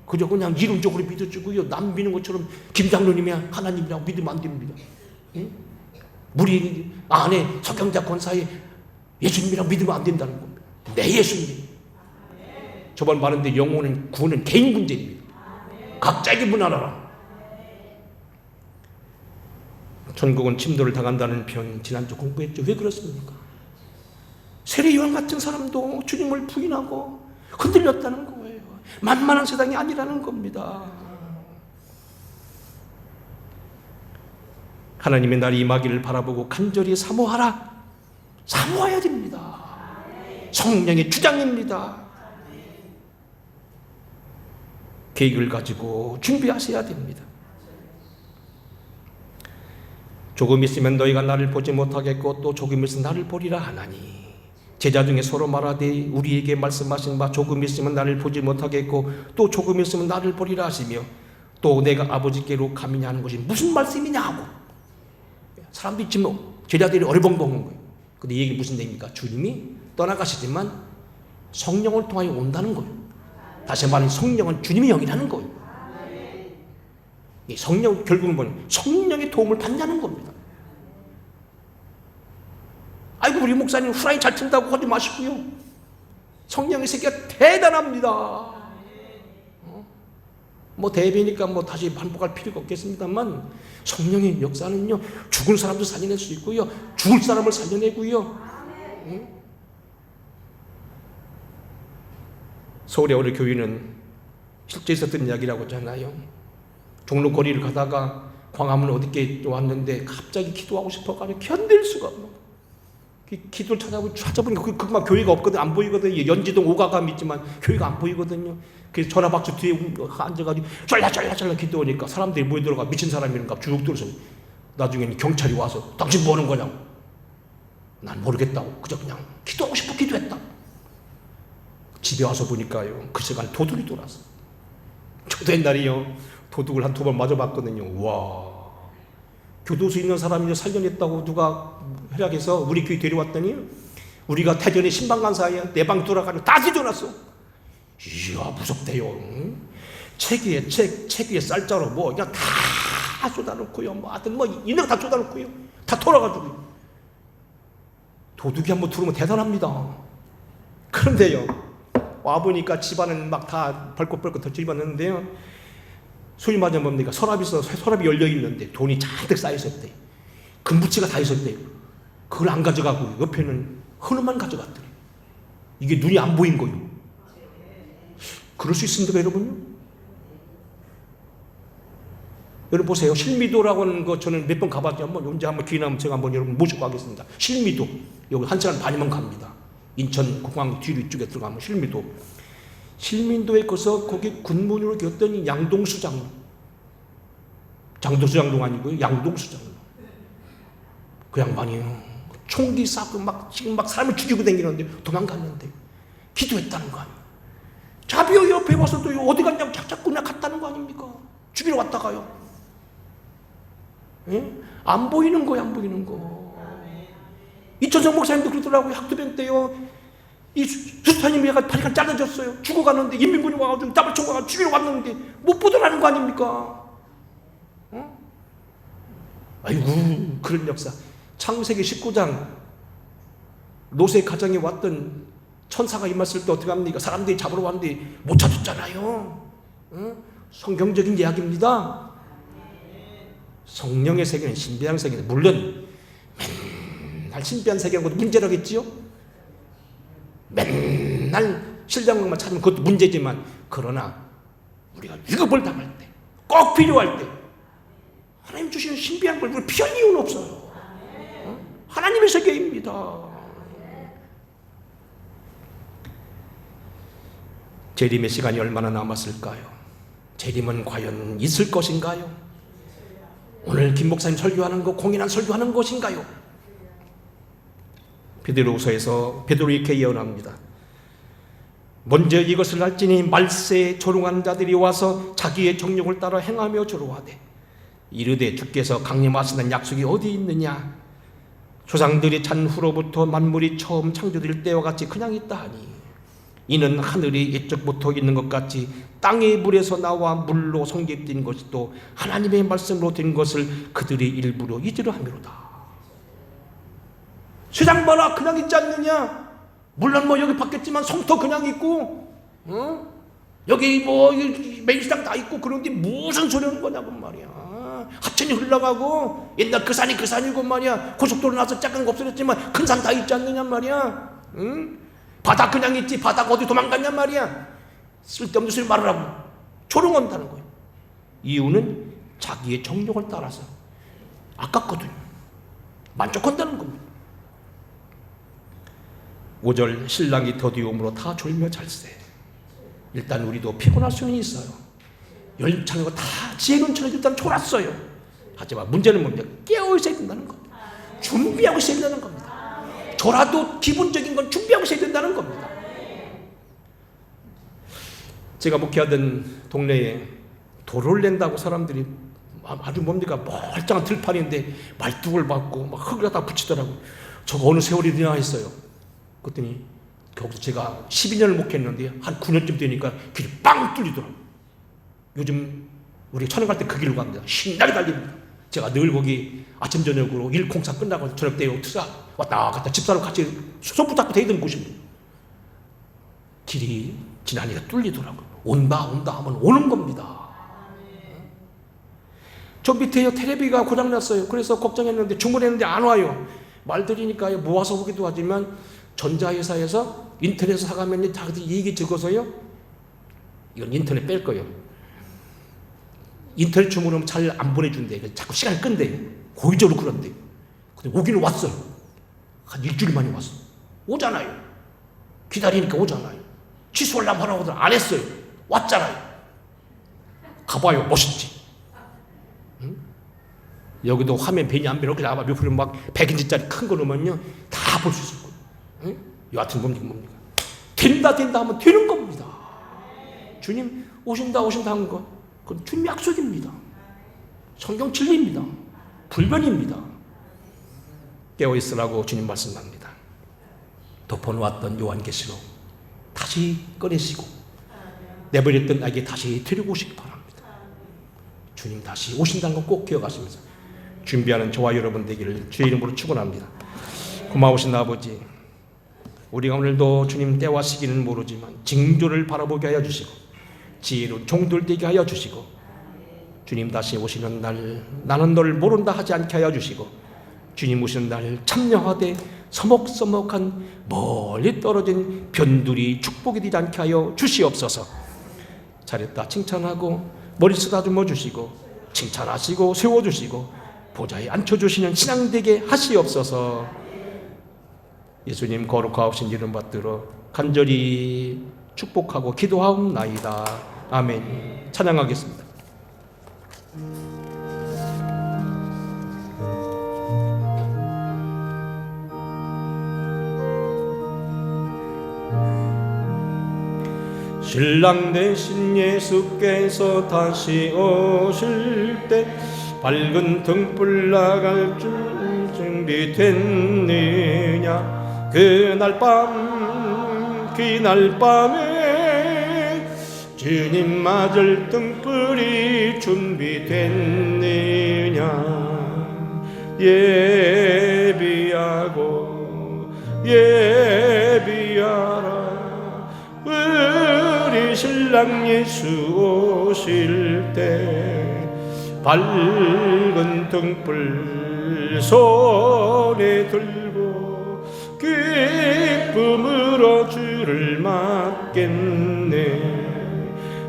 Speaker 1: 그저 그냥 이론적으로 믿어주고요 남 믿는 것처럼 김장로님이 하나님이라고 믿으면 안 됩니다. 예? 우리 안에 석경자 권사에 예수님이랑 믿으면 안 된다는 겁니다. 내 예수님. 저번 말했는데 영혼은 구원은 개인 문제입니다. 각자에게 문화라라. 천국은 침도를 당한다는 편 지난주 공부했죠. 왜 그렇습니까? 세례요한 같은 사람도 주님을 부인하고 흔들렸다는 거예요. 만만한 세상이 아니라는 겁니다. 하나님의 날이 임하기를 바라보고 간절히 사모하라. 사모해야 됩니다. 성령의 주장입니다. 계획을 가지고 준비하셔야 됩니다. 조금 있으면 너희가 나를 보지 못하겠고 또 조금 있으면 나를 보리라 하나니 제자 중에 서로 말하되 우리에게 말씀하신 바 조금 있으면 나를 보지 못하겠고 또 조금 있으면 나를 보리라 하시며 또 내가 아버지께로 가미냐 하는 것이 무슨 말씀이냐 하고 사람들이 지금 제자들이 어리벙벙한 거예요. 근데 이 얘기 무슨 얘기입니까? 주님이 떠나가시지만 성령을 통하여 온다는 거예요. 다시 말하면 성령은 주님의 영이라는 거예요. 이 성령 결국은 뭐냐? 성령의 도움을 받냐는 겁니다. 아이고 우리 목사님 후라이 잘 튼다고 하지 마시고요. 성령의 세계가 대단합니다. 뭐 대비니까 뭐 다시 반복할 필요가 없겠습니다만 성령의 역사는요 죽은 사람도 살려낼 수 있고요 죽을 사람을 살려내고요. 서울의 어느 교인은 실제 있었던 이야기라고 하잖아요. 종로 거리를 가다가 광화문 어디께 왔는데 갑자기 기도하고 싶어가지고 견딜 수가 없는 기도를 찾아보니까 그만 교회가 없거든. 안 보이거든요. 연지동 오가감 있지만 교회가 안 보이거든요. 그래서 전화박스 뒤에 앉아가지고 쫄라 기도하니까 사람들이 모여들어가 미친 사람이니까 쭉 들어서 나중에는 경찰이 와서 당신 뭐 하는 거냐고. 난 모르겠다고 그저 그냥 기도하고 싶어 기도했다. 집에 와서 보니까요 그 시간에 도둑이 돌아서 저도 옛날에요 도둑을 한 2번 맞아봤거든요. 와 교도소 있는 사람이 살려냈다고 누가 활약해서 우리 교회 데려왔더니 우리가 태전에 신방간 사이에 내 방 돌아가지고 다 뒤져놨어. 이야 무섭대요. 응? 책 위에 쌀자로 뭐 그냥 다 쏟아놓고요. 뭐 하여튼 뭐 있는 거 다 쏟아놓고요. 다 털어가지고 도둑이 한번 들어오면 대단합니다. 그런데요 와보니까 집안은 막 다 벌컥벌컥 덧집어놨는데요. 소위 말하면 뭡니까? 서랍이 열려있는데 돈이 잔뜩 쌓여있었대요. 금부치가 다 있었대요. 그걸 안 가져가고 옆에는 헌옷만 가져갔더래요. 이게 눈이 안 보인 거예요. 그럴 수 있습니까 여러분요? 여러분 보세요. 실미도라고 하는 거 저는 몇 번 가봤죠. 언제 한번 기회 나면 제가 한번 여러분 모시고 가겠습니다. 실미도 여기 1시간 반이면 갑니다. 인천 공항 뒤로 이쪽에 들어가면 실민도에 가서 거기 군문으로 겼더니 양동수 장로. 장도수 장로가 아니고요. 양동수 장로. 그 양반이요. 총기 쏴고 지금 사람을 죽이고 다니는데 도망갔는데 기도했다는 거 아니에요. 자비오 옆에 와서도 어디 갔냐고 자꾸 그냥 갔다는 거 아닙니까? 죽이러 왔다가요. 예? 안 보이는 거예요. 안 보이는 거. 이천성 목사님도 그러더라고요. 학도병 때요. 이 수사님이 다리가 잘라졌어요. 죽어가는데 인민군이 와가지고 땀을 쳐가지고 죽이러 왔는데 못 보더라는 거 아닙니까? 어? 아이고 그런 역사. 창세기 19장 노세 가정에 왔던 천사가 임했을 때 어떻게 합니까? 사람들이 잡으러 왔는데 못 찾았잖아요. 어? 성경적인 이야기입니다. 성령의 세계는 신비한 세계는 물론 맨날 신비한 세계는 것도 문제라겠지요. 맨날 실장만 찾으면 그것도 문제지만 그러나 우리가 위급을 당할 때 꼭 필요할 때 하나님 주시는 신비한 걸 우리가 피할 이유는 없어요. 어? 하나님의 세계입니다. 재림의 시간이 얼마나 남았을까요? 재림은 과연 있을 것인가요? 오늘 김 목사님 설교하는 거 공연한 설교하는 것인가요? 베드로후서에서 베드로 이렇게 예언합니다. 먼저 이것을 알지니 말세에 조롱하는 자들이 와서 자기의 정욕을 따라 행하며 조롱하되 이르되 주께서 강림하시는 약속이 어디 있느냐? 조상들이 찬 후로부터 만물이 처음 창조될 때와 같이 그냥 있다 하니 이는 하늘이 옛적부터 있는 것 같이 땅의 물에서 나와 물로 성립된 것이 또 하나님의 말씀으로 된 것을 그들이 일부러 잊으려 함이로다. 세상 봐라, 그냥 있지 않느냐? 물론 뭐 여기 받겠지만 성터 그냥 있고, 여기 뭐 매일상 다 있고, 그런데 무슨 소리 하는 거냐고 말이야. 하천이 흘러가고, 옛날 그 산이 그 산이고 말이야. 고속도로 나서 작은 거 없어졌지만 큰 산 다 있지 않느냐 말이야. 바다 그냥 있지, 바다가 어디 도망갔냐 말이야. 쓸데없는 소리 말하라고 조롱한다는 거예요. 이유는 자기의 정욕을 따라서 아깝거든요. 만족한다는 겁니다. 5절 신랑이 더디움으로 다 졸며 잘세. 일단 우리도 피곤할 수는 있어요. 열차고 다 지혜론처럼 일단 졸았어요. 하지만 문제는 뭡니까? 깨어 있어야 된다는 겁니다. 준비하고 있어야 된다는 겁니다. 졸아도 기본적인 건 준비하고 있어야 된다는 겁니다. 제가 목회하던 동네에 도로를 낸다고 사람들이 아주 뭡니까 멀쩡한 들판인데 말뚝을 받고 막 흙을 다 붙이더라고요. 저거 어느 세월이냐 했어요. 그랬더니 거기서 제가 12년을 목회했는데 한 9년쯤 되니까 길이 빵 뚫리더라고요. 요즘 우리 촬영 갈 때 그 길로 갑니다. 신나게 달립니다. 제가 늘 거기 아침 저녁으로 일 공사 끝나고 저녁 때 투사 왔다 갔다 집사람 같이 손 붙잡고 다니던 곳입니다. 길이 지나니까 뚫리더라고요. 온다 하면 오는 겁니다. 저 밑에요 텔레비가 고장났어요. 그래서 걱정했는데 주문했는데 안 와요. 말 들으니까 모아서 오기도 하지만 전자회사에서 인터넷에서 사가면 자기들 이익이 적어서요. 이건 인터넷 뺄 거예요. 인터넷 주문하면 잘 안 보내준대. 자꾸 시간을 끈대요. 고의적으로 그런데. 근데 오기는 왔어요. 한 일주일 만에 왔어. 오잖아요. 기다리니까 오잖아요. 취소하려면 하라고 하더니 안 했어요. 왔잖아요. 가봐요. 멋있지. 응? 여기도 화면 벤이 안 이렇게 나와. 몇 프로 막 100인치짜리 큰 거 넣으면요. 다 볼 수 있을 거예요. 응? 여하튼 뭡니까? 된다 하면 되는 겁니다. 주님 오신다 하는 거. 그건 주님 약속입니다. 성경 진리입니다. 불변입니다. 깨어있으라고 주님 말씀합니다. 덮어놓았던 요한계시록 다시 꺼내시고 내버렸던 나에게 다시 드리고 싶기 바랍니다. 주님 다시 오신다는 거 꼭 기억하시면서 준비하는 저와 여러분 되기를 주의 이름으로 축원합니다. 고마우신 아버지, 우리가 오늘도 주님 때와 시기는 모르지만 징조를 바라보게 하여 주시고 지혜로운 종들 되게 하여 주시고 주님 다시 오시는 날 나는 널 모른다 하지 않게 하여 주시고 주님 오시는 날 참여하되 서먹서먹한 멀리 떨어진 변두리 축복이 되지 않게 하여 주시옵소서. 잘했다 칭찬하고 머리 쓰다듬어 주시고 칭찬하시고 세워주시고 보좌에 앉혀주시는 신앙 되게 하시옵소서. 예수님 거룩하신 이름 받들어 간절히 축복하고 기도하옵나이다. 아멘. 찬양하겠습니다. 신랑 대신 예수께서 다시 오실 때 밝은 등불 나갈 줄 준비됐느냐. 그날 밤에 주님 맞을 등불이 준비됐느냐. 예비하라 우리 신랑 예수 오실 때 밝은 등불 손에 들고 기쁨으로 주를 맞겠네.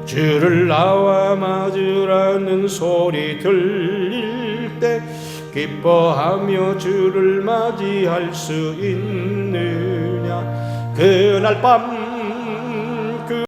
Speaker 1: 주를 나와 맞으라는 소리 들릴 때 기뻐하며 주를 맞이할 수 있느냐. 그날 밤